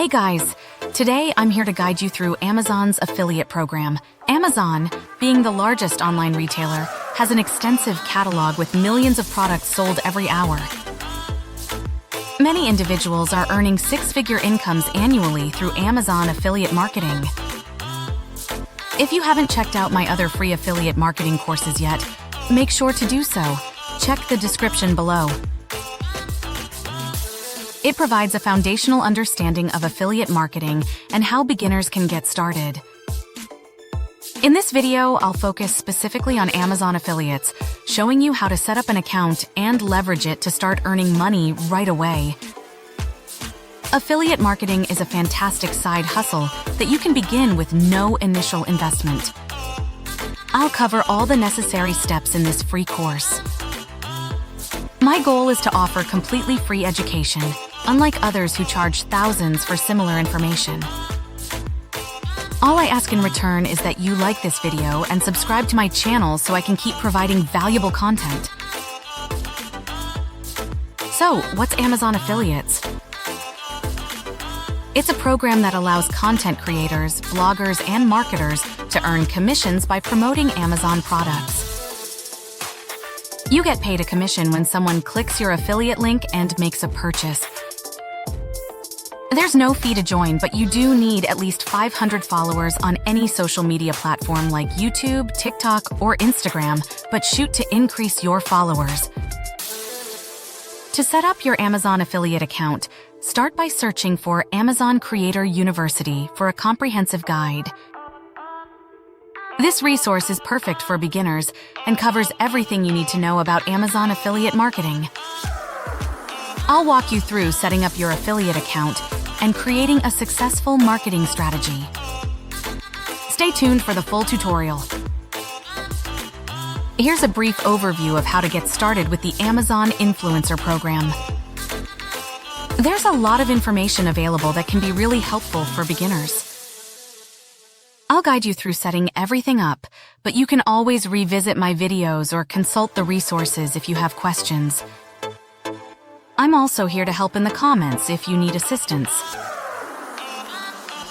Hey guys! Today I'm here to guide you through Amazon's affiliate program. Amazon, being the largest online retailer, has an extensive catalog with millions of products sold every hour. Many individuals are earning six-figure incomes annually through Amazon affiliate marketing. If you haven't checked out my other free affiliate marketing courses yet, make sure to do so. Check the description below. It provides a foundational understanding of affiliate marketing and how beginners can get started. In this video, I'll focus specifically on Amazon affiliates, showing you how to set up an account and leverage it to start earning money right away. Affiliate marketing is a fantastic side hustle that you can begin with no initial investment. I'll cover all the necessary steps in this free course. My goal is to offer completely free education, unlike others who charge thousands for similar information. All I ask in return is that you like this video and subscribe to my channel so I can keep providing valuable content. So, what's Amazon Affiliates? It's a program that allows content creators, bloggers, and marketers to earn commissions by promoting Amazon products. You get paid a commission when someone clicks your affiliate link and makes a purchase. There's no fee to join, but you do need at least 500 followers on any social media platform like YouTube, TikTok, or Instagram, but shoot to increase your followers. To set up your Amazon affiliate account, start by searching for Amazon Creator University for a comprehensive guide. This resource is perfect for beginners and covers everything you need to know about Amazon affiliate marketing. I'll walk you through setting up your affiliate account and creating a successful marketing strategy. Stay tuned for the full tutorial. Here's a brief overview of how to get started with the Amazon Influencer Program. There's a lot of information available that can be really helpful for beginners. I'll guide you through setting everything up, but you can always revisit my videos or consult the resources if you have questions. I'm also here to help in the comments if you need assistance.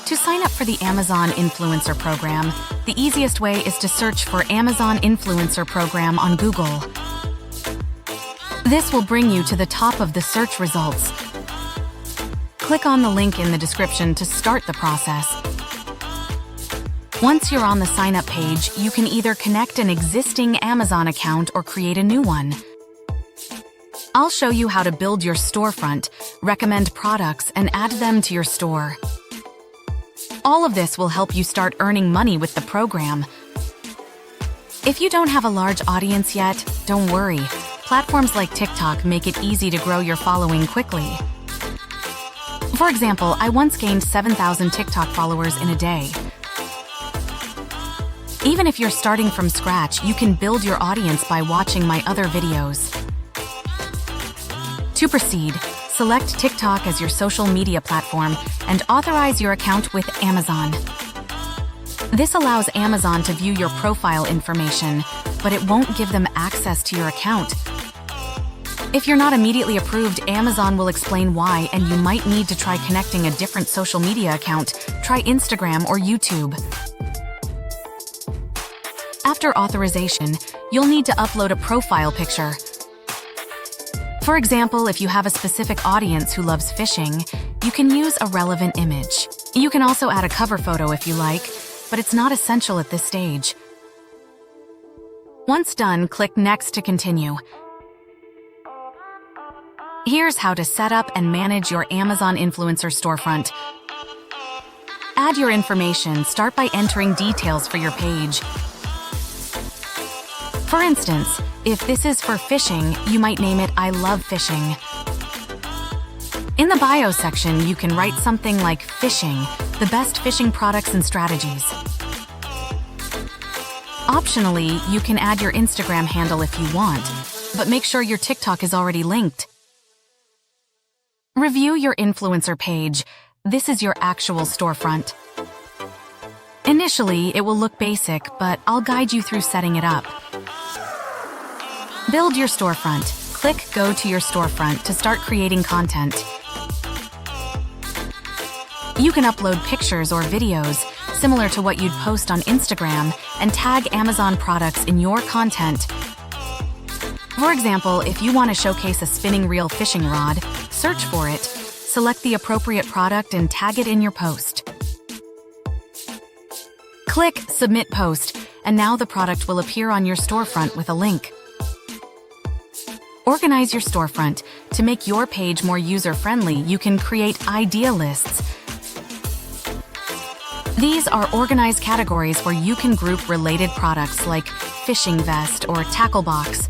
To sign up for the Amazon Influencer Program, the easiest way is to search for Amazon Influencer Program on Google. This will bring you to the top of the search results. Click on the link in the description to start the process. Once you're on the sign-up page, you can either connect an existing Amazon account or create a new one. I'll show you how to build your storefront, recommend products, and add them to your store. All of this will help you start earning money with the program. If you don't have a large audience yet, don't worry. Platforms like TikTok make it easy to grow your following quickly. For example, I once gained 7,000 TikTok followers in a day. Even if you're starting from scratch, you can build your audience by watching my other videos. To proceed, select TikTok as your social media platform and authorize your account with Amazon. This allows Amazon to view your profile information, but it won't give them access to your account. If you're not immediately approved, Amazon will explain why, and you might need to try connecting a different social media account. Try Instagram or YouTube. After authorization, you'll need to upload a profile picture. For example, if you have a specific audience who loves fishing, you can use a relevant image. You can also add a cover photo if you like, but it's not essential at this stage. Once done, click Next to continue. Here's how to set up and manage your Amazon Influencer storefront. Add your information. Start by entering details for your page. For instance, if this is for fishing, you might name it I Love Fishing. In the bio section, you can write something like Fishing, the best fishing products and strategies. Optionally, you can add your Instagram handle if you want, but make sure your TikTok is already linked. Review your influencer page. This is your actual storefront. Initially, it will look basic, but I'll guide you through setting it up. Build your storefront. Click Go to your storefront to start creating content. You can upload pictures or videos, similar to what you'd post on Instagram, and tag Amazon products in your content. For example, if you want to showcase a spinning reel fishing rod, search for it, select the appropriate product and tag it in your post. Click Submit Post, and now the product will appear on your storefront with a link. Organize your storefront. To make your page more user-friendly, you can create idea lists. These are organized categories where you can group related products like fishing vest or tackle box.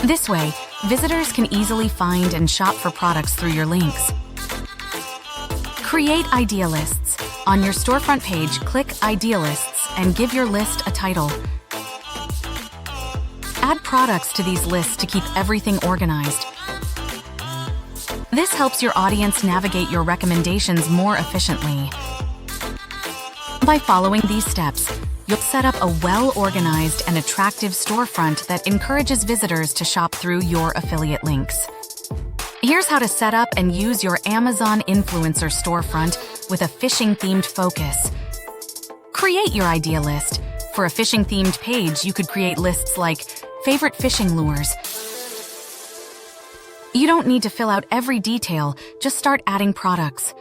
This way, visitors can easily find and shop for products through your links. Create idea lists. On your storefront page, click Idea Lists and give your list a title. Add products to these lists to keep everything organized. This helps your audience navigate your recommendations more efficiently. By following these steps, you'll set up a well-organized and attractive storefront that encourages visitors to shop through your affiliate links. Here's how to set up and use your Amazon influencer storefront with a fishing-themed focus. Create your idea list. For a fishing-themed page, you could create lists like favorite fishing lures. You don't need to fill out every detail, just start adding products.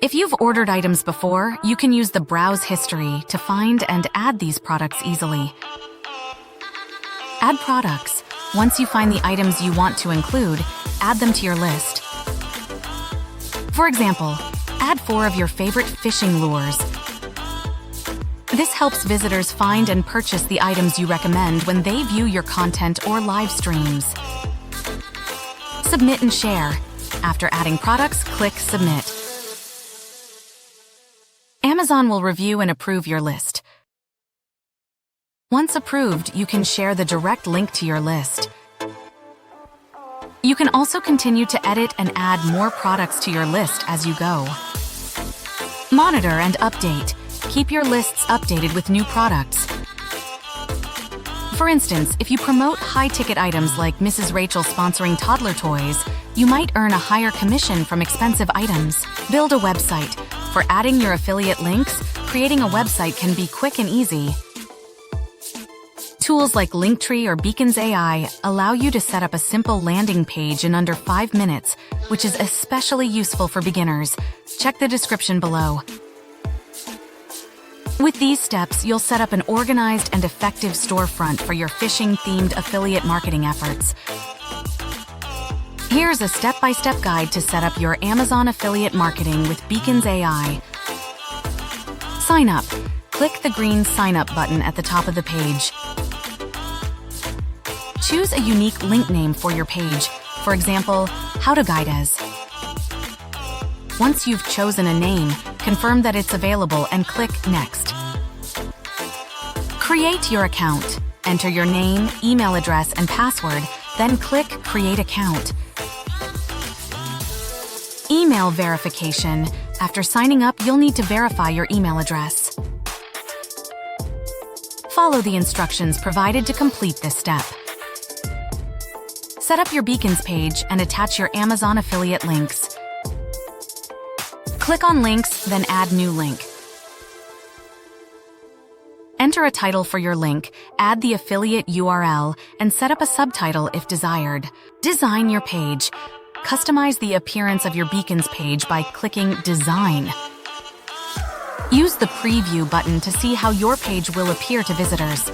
If you've ordered items before, you can use the Browse History to find and add these products easily. Add products. Once you find the items you want to include, add them to your list. For example, add 4 of your favorite fishing lures. This helps visitors find and purchase the items you recommend when they view your content or live streams. Submit and share. After adding products, click Submit. Amazon will review and approve your list. Once approved, you can share the direct link to your list. You can also continue to edit and add more products to your list as you go. Monitor and update. Keep your lists updated with new products. For instance, if you promote high-ticket items like Mrs. Rachel sponsoring toddler toys, you might earn a higher commission from expensive items. Build a website. For adding your affiliate links, creating a website can be quick and easy. Tools like Linktree or Beacons AI allow you to set up a simple landing page in under 5 minutes, which is especially useful for beginners. Check the description below. With these steps, you'll set up an organized and effective storefront for your fishing-themed affiliate marketing efforts. Here's a step-by-step guide to set up your Amazon affiliate marketing with Beacons AI. Sign up. Click the green Sign Up button at the top of the page. Choose a unique link name for your page, for example, How to Guide As. Once you've chosen a name, confirm that it's available and click Next. Create your account. Enter your name, email address, and password, then click Create Account. Email verification. After signing up, you'll need to verify your email address. Follow the instructions provided to complete this step. Set up your Beacons page and attach your Amazon affiliate links. Click on Links, then add new link. Enter a title for your link, add the affiliate URL, and set up a subtitle if desired. Design your page. Customize the appearance of your Beacons page by clicking Design. Use the Preview button to see how your page will appear to visitors.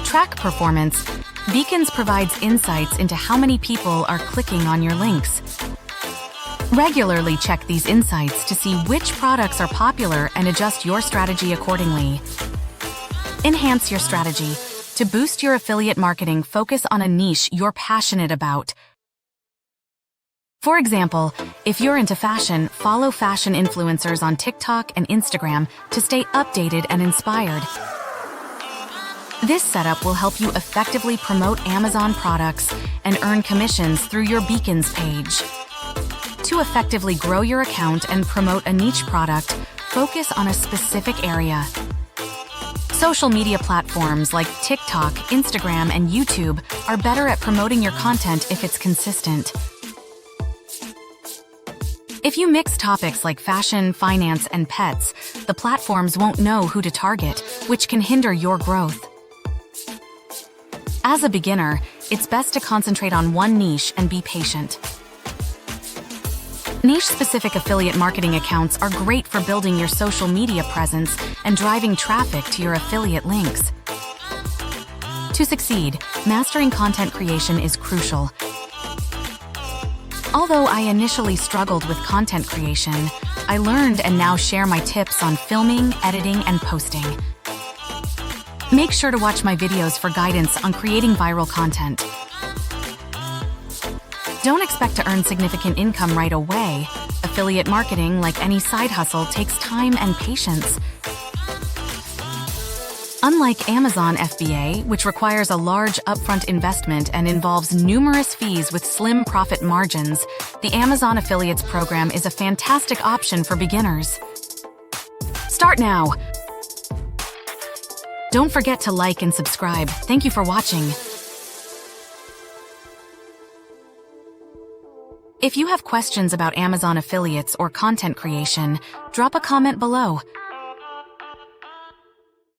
Track performance. Beacons provides insights into how many people are clicking on your links. Regularly check these insights to see which products are popular and adjust your strategy accordingly. Enhance your strategy. To boost your affiliate marketing, focus on a niche you're passionate about. For example, if you're into fashion, follow fashion influencers on TikTok and Instagram to stay updated and inspired. This setup will help you effectively promote Amazon products and earn commissions through your Beacons page. To effectively grow your account and promote a niche product, focus on a specific area. Social media platforms like TikTok, Instagram, and YouTube are better at promoting your content if it's consistent. If you mix topics like fashion, finance, and pets, the platforms won't know who to target, which can hinder your growth. As a beginner, it's best to concentrate on one niche and be patient. Niche-specific affiliate marketing accounts are great for building your social media presence and driving traffic to your affiliate links. To succeed, mastering content creation is crucial. Although I initially struggled with content creation, I learned and now share my tips on filming, editing, and posting. Make sure to watch my videos for guidance on creating viral content. Don't expect to earn significant income right away. Affiliate marketing, like any side hustle, takes time and patience. Unlike Amazon FBA, which requires a large upfront investment and involves numerous fees with slim profit margins, the Amazon Affiliates program is a fantastic option for beginners. Start now! Don't forget to like and subscribe. Thank you for watching. If you have questions about Amazon Affiliates or content creation, drop a comment below.